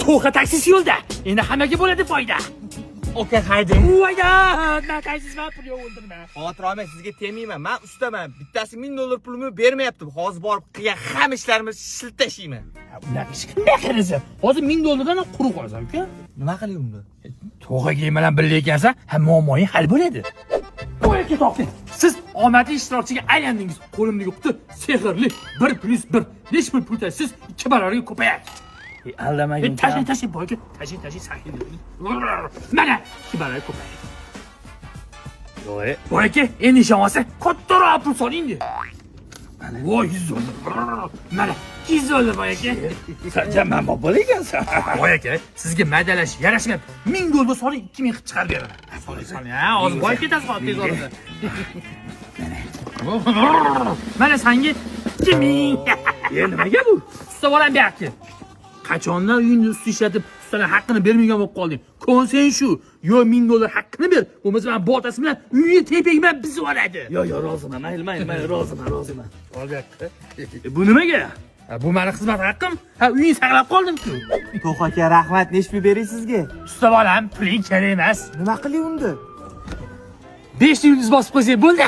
to'g'ri taksisi yo'lda. Endi hammaga bo'ladi foyda. Aka hayding. Voyda, men taksisiman, pul yo'q o'ldirma. Xavotir olmang, sizga temayman. Men ustaman. Bittasi $1000 pulimni bermayapti. Hozir borib qilgan hamma ishlarimizni shilib tashlayman. Ular ish qanday qilasiz? Hozir $1000 dan quruq qolasan, uka. Nima qilay unda? To'g'ri bilan birga ekansan, hamma muammoing hal bo'ladi. Qo'yga to'xting. Siz omadli ishtirokchiga aylandingiz. Qo'limdagi quti sehrli 1+1. Necha pul tashsiz 2 barobarga ko'payadi. Aldamagin. Tashi boyga, tashi sahiy. Mana 2 barobar ko'payadi. Yo'q. Boyga endi ishonmasa kattaroq pul soling-di. Voy, $100. Mana $200 boyga. Sen jamman bo'l ekansan. Boyga, sizga maydalash yarashmayapti. $1000 soling, 2000 qilib chiqarib beraman. Soling, ha, hozir boy ketasiz tez orada. Mana senga 2000. Nimaga bu? Usta bolam bu yoqqa. Qachondan uyingni usti ishlatib, ustaning haqqini bermagan bo'lib qolding. Konsen shu. Yo $1000 haqqini ber, bo'lmasa men botasi bilan uyni tepagman bizib oladi. Yo'q, roziman. Mayli, roziman. Ol bu yoqqa. Bu nimaga? Bu meni xizmat haqqim. Ha, uyni saqlab qoldim-ku. To'q aka, rahmat. Nechmi beray sizga? Usta bolam, puling kerak emas. Nima qilay unda? 5 yulduz bosib qo'ysak bo'ldi.